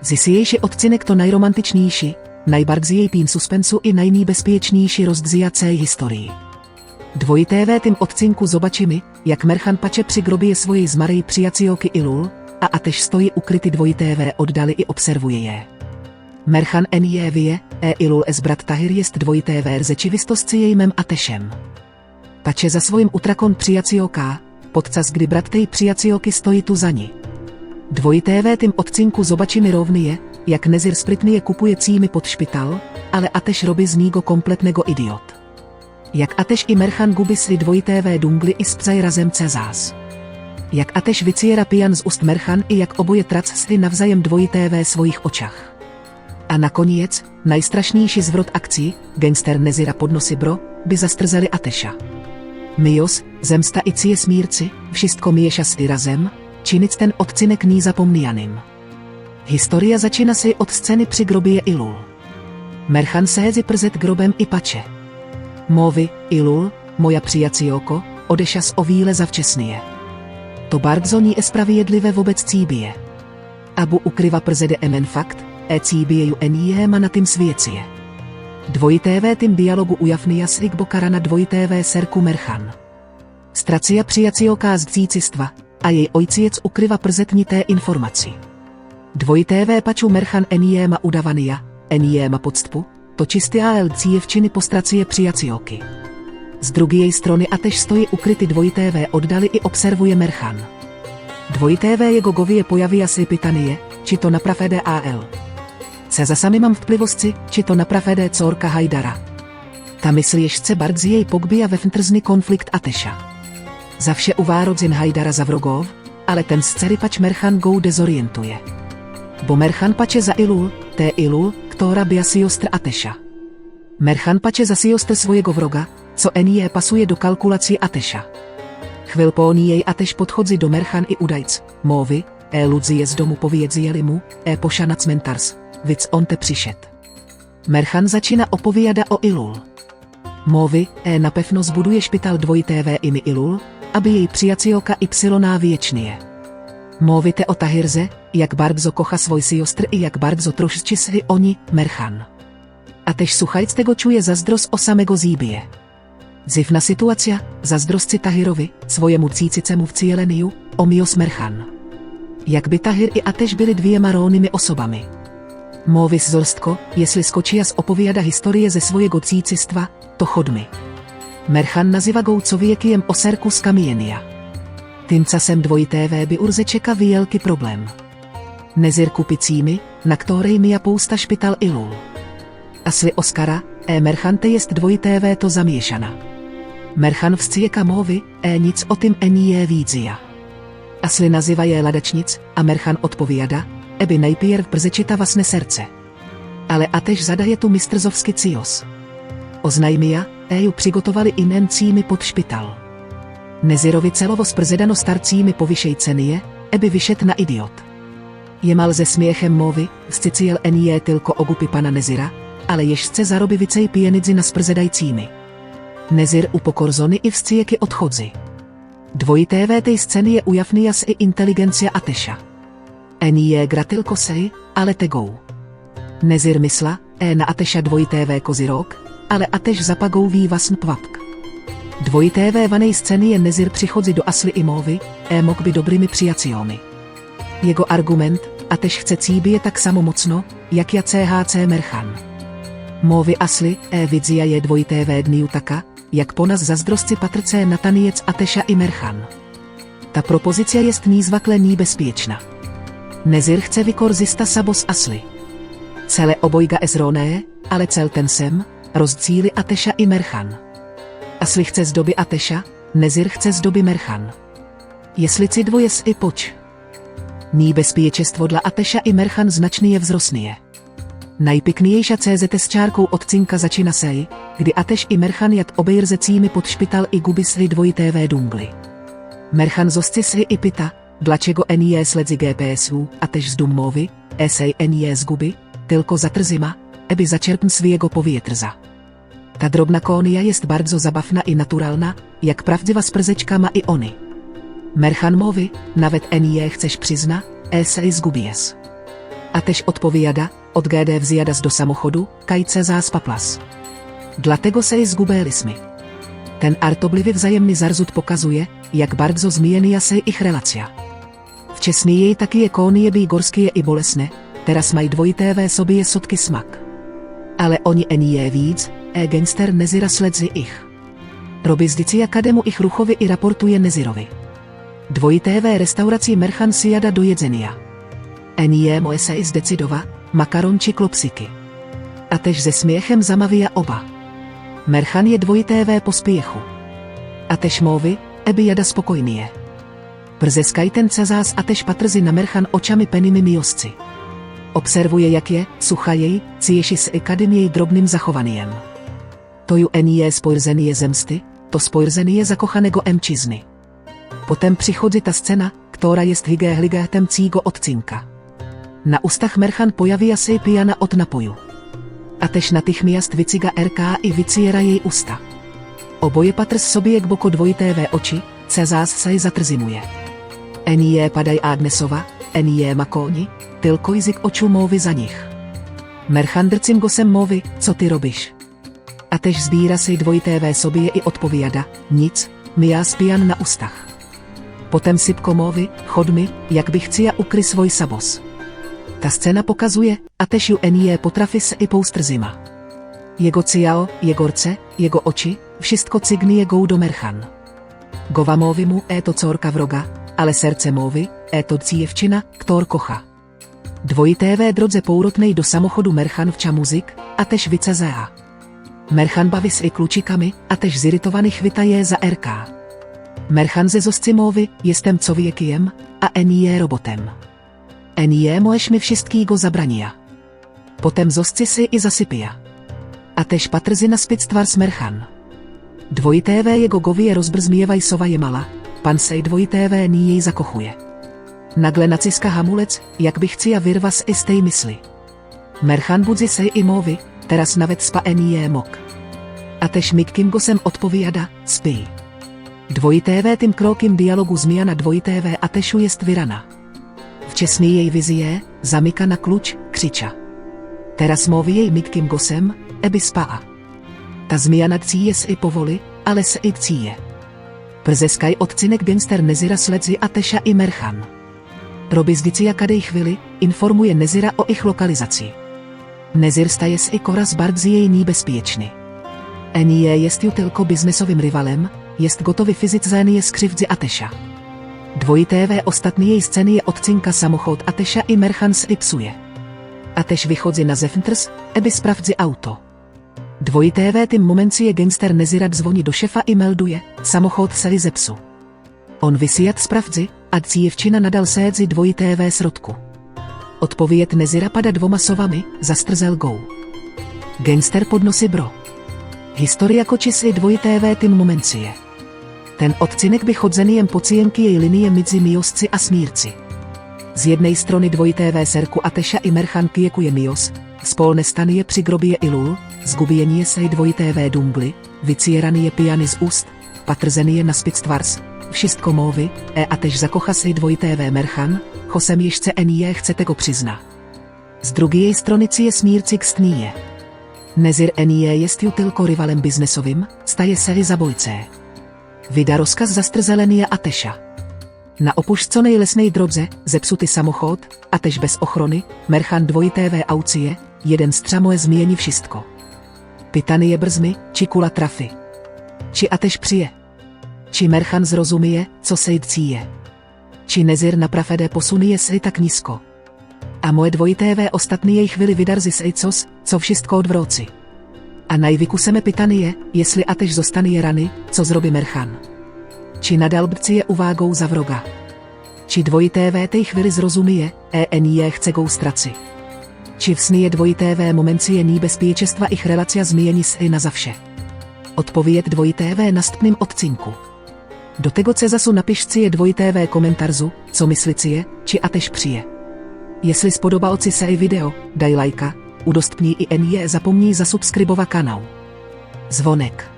Zisijejši odcinek to najromantičnější, najbardziej pín suspensu i najnebezpiečnější rozdzijacej historii. Dvojité tým odcinku zobačimy, jak Merchan pače při grobě svojej zmarej přijacióky Ilul, a Ateš stojí ukryty dvojité oddali i observuje je. Merchan nie vie, Ilul s brat Tahir jest dvojité rzeczywistości jejmem Atešem. Pače za svojím utrakon přijacióka, podczas kdy brat tej přijacióky stojí tu za ní. Dvojité tým odcinku zobačimy rovnie, jak Nezir sprytnie kupuje címy pod špital, ale Ateš robi z nígo kompletnego idiot. Jak Ateš i Merchan gubi sli dvojité dungli i spzaj razem cezás. Jak Ateš vyciera pijan z ust Merchan i jak oboje trac sli navzajem dvojité svojich očach. A nakoniec, najstrašnější zvrot akcí, gangster Nezira podnosy bro, by zastrzeli Ateša. Mios, zemsta i cije smírci, wszystko mieša sli razem, činic ten odcinek nezapomnianým. Historia začíná si od scény při grobě Ilul. Merchan sézi przed grobem i pače. Mówi, Ilul, moja přijacióko, odešas o víle zavčesnie. To bardzo nie sprawiedliwe wobec cíbie. Abu ukrywa przede emen fakt, cíbieju nie ma na tym svěcie. Dvojité tým dialogu ujawnia slik bokara na dvojité serku Merchan. Stracia přijacióka z cícistva, a jej ojciec ukrywa przed té informaci. Dvojité paču Merchan nie ma udavania, nie ma podstpu, to čistě cievčiny postracie přijacióky. Z drugiej strony Ateš stojí ukryty dvojité oddali i observuje Merchan. Dvojité jego govie pojavia si pytanie, či to napravede Se za sami mam vplyvosci, či to napravede corka Hajdara. Ta myslížce bardziej pogbija ve vnitrzny konflikt Ateša. Zawsze uvárodzin Hajdara za vrogov, ale ten scéry pač Merchan go dezorientuje. Bo Merchan pače za Ilul, té Ilul, która bija siostr Ateša. Merchan pače za siostr svojego vroga, co nie pasuje do kalkulací Ateša. Chvíl po jej Ateš podchodzi do Merchan i udajc, mówi, ludzi je z domu povědzili mu, poša na cmentars, vic on te přišet. Merchan začíná opowiada o Ilul. Mówi, na pewno zbuduje špital dvojité imi Ilul, aby jej přijacióka y věčnie. Móvíte o Tahirze, jak bardzo kocha svoj siostr i jak bardzo troszczy sli oni, Merchan. Ateš słuchajc tego czuje zazdros o samego zíbie. Zivna situacja, zazdrosci Tahirovi, svojemu cícicemu vcieleniu, o mios Merchan. Jak by Tahir i Ateš byli dvěma rovnými osobami. Móvis zorstko, jestli skočia opowiada historie ze swojego cícistva, to chodmi. Merchan nazywa go coviekiem o serku z kamienia. Tymczasem dvojité by urze čeka wielki problem. Nezir kupicími, na ktorej mija pousta špital Ilul. Asli Oskara, Merchante jest dvojité to zamieszana. Merchan wscijeka mówi, nic o tym nie vídzia. Asli nazywa je ladačnic, a Merchan odpowiada, by najpierw przečita vasne serce. Ale Ateš zadaje tu mistrzowski cios. Oznajmia, ju přigotowali inen címy pod špital. Nezirovi celovo sprzedano starcími povyšej cenie, by vyšet na idiot. Jemal ze smiechem mówi, zciciel nie tylko ogupy pana Nezira, ale ježce zarobi vicej pienidzy na sprzedajcími. Nezir upokorzony i vscijeky odchodzi. Dvojité tej scény je ujawnia i inteligencia Ateša. Nie gra tylko sej, ale tegou. Nezir mysla, na Ateša dvojité kozirok, ale Ateš zapagou ví vasn kvapk. Dvojité vanej scény je Nezir přichodzi do Asli i mówi, mok by dobrými přijaciómi. Jego argument, Ateš chce cíbie tak samo mocno, jak ja CHC Merchan. Mówi Asli, vidzia je dvojité dniu taka, jak po nas zazdrosci patrce Nataniec Ateša i Merchan. Ta propozicja jest nízvakle nebezpieczna. Nezir chce vykorzista sabos Asli. Cele obojga esroné, ale cel ten sem, rozdíly Ateša i Merchan. Asli chce z doby Ateša, Nezir chce z doby Merchan. Jestli ci dvoje i poč. Nebezpieczeństwo dla Ateša i Merchan znacznie wzrosnie. Najpikniejsza CZT s čárkou odcinka začína sej, kdy Ateš i Merchan jad obejrzecími pod špital i gubisli dvojité dungli. Merchan zoscisli i pita, dlaczego nie sledzi GPSu, Ateš z dum mówi, sej nie zguby, tylko zatrzima, by zaczerpn swojego powietrza. Ta drobna konia jest bardzo zabawna i naturalna, jak prawdziwa sprzeczka i oni. Merchan mówi, nawet nie chcesz przyzna, sej zgubies. A tež odpovíada, od GD vzjadas do samochodu, kajce zás paplas. Dlatego se i zgubili jsme. Ten artoblivý vzájemný zarzut pokazuje, jak bardzo zmienia se ich relacja. Včasný jej taky je kónie by gorskie i bolesné, teraz mají dvojité ve sobě sotky smak. Ale oni enie víc, gangster nezira sledzi ich. Robi zdici akademu ich ruchovi i raportuje Nezirovi. Dvojité ve restauraci Merchan si jada do jedzenia. Enie moje se i zdecidova, makaron či klopsiky. A tež ze směchem zamavia oba. Merchan je dvojité ve pospěchu. A tež móvi, eby jada spokojnie. Brzeskaj ten cezás a tež patrzi na Merchan očami penými miosci. Observuje jak je, sucha jej, cieši s akademiej drobným zachovaniem. To ju enie spojrzenie zemsty, to spojrzenie zakochanego emčizny. Potem přichodzi ta scéna, która jest hligéhtem cígo odcinka. Na ustach Merchan pojavia se pijana od napoju. A tež natychmiast vyciga RK i vyciera jej usta. Oboje patrs sobě k boko dvojité ve oči, cezás se ji zatrzimuje. Enie padaj Agnesova, enie makóni, tylko jazyk očů mówi za nich. Merchan drcím gosem mówi, co ty robiš? A tež zbíra se dvojité ve sobě i odpovíada, nic, mi já spijan na ustach. Potem sypko mówi, chod mi, jak bych cia ukry svoj sabos. Ta scéna pokazuje, a tež ju enie potrafi se i poustrzima. Jego ciao, jegorce, jego oči, wszystko cygnie go do Merchan. Gova mówi mu, to corka wroga, ale serce mówi, to dziewczyna, ktor kocha. Dvojité ve drodze pourotnej do samochodu Merchan vča muzik, a tež vycezea. Merchan baví s i klučikami, a tež ziritovaný chvitaje za RK. Merchan ze zosci mówi, jestem cowiekiem, a enie robotem. Enie możesz mi wszystkiego zabrania. Potem zosci si i zasypia. A tež patrzi na spic tvars Merchan. Dvojité ve jego govie rozbrzmievaj sova je mala, pan sej dvojité ve ní jej zakochuje. Nagle naciska hamulec, jak bych cia vyrvas i z tej mysli. Merchan budzi sej i mówi, teraz nawet spa enie mok. A tež mikkým gosem odpovíada, spí. Dvojité ve tím krokem dialogu zmiana dvojité ve a tešu jest vyrana. Včasný jej vizie, zamyka na kluč, křiča. Teraz mówi jej mikkým gosem, eby spaa. Ta zmiana cije s i povoli, ale s i cije. Brzeskaj odcinek gangster Nezira sledzi a teša i Merchan. Robi zdici jakadej chvili, informuje Nezira o ich lokalizaci. Nezir staje s i koraz bardzo jej nebezpieczny. Enie jest ju tylko biznesowym rywalem, jest gotowy fyzicznie skřivdzi a teša. Dvojité ve ostatní jej scény je odcinka samochod a teša i Merchan s i psuje. A tež vychodzi na zevntrs, eby sprawdzi auto. Dvojité ve tym momencie je gangster Nezira dzwoni do šefa i melduje, samochod se zepsu. On vysijat sprawdzi, a dziewczyna nadal sedzi dvojité ve srodku. Odpověď Nezira pada dvoma sovami, zastrzel go. Gangster podnosí bro. Historia koči si dvojité ve tym momencie. Ten odcinek by chodzeniem pocienky jej linie między miosci a smírci. Z jednej strony dvojité ve serku a teša i Merchan kiekuje mios, spolne stanie při grobie i lul, zgubienie se dvojité ve dungli, vycieraný je pijany z úst, patrzený je na spic tvars, wszystko mówi, a tež zakocha se dvojité ve Merchan, chosem ještě enie chcete go přizna. Z drugiej strony je smírci kstníje. Nezir enie jest ju tylko rywalem biznesowym, staje se zabojce. Vyda rozkaz zastrzelenia a teša. Na opuštěnej lesnej drodze, zepsutý samochod, a tež bez ochrony, Merchan dvojité ve aucie, jeden střamoje změní wszystko. Pytany je brzmi, či kula trafi. Či a tež přije. Či Merchan zrozumie, co se cije. Či Nezir napravede posunie se tak nízko. A moje dvojité ve ostatní jej chvili vydarzy se co wszystko odvroci. A najvykuseme pytany je, jestli a tež zostane je rany, co zrobi Merchan. Či nadal bci je uvágou za vroga. Či dvojité ve tej chvili zrozumie, enie chce go straci. Či vsny je dvojité ve momencie nebezpieczeństwa ich relacja zmieni se na zawsze. Odpověď dvojité ve następnym odcinku. Do tego cezasu napišci je dvojité ve komentarzu, co myslici je, či a tež přije. Jestli spodobalo ci se video, daj lajka, udostpni i enie zapomnij zasubskrybovat kanał. Zvonek.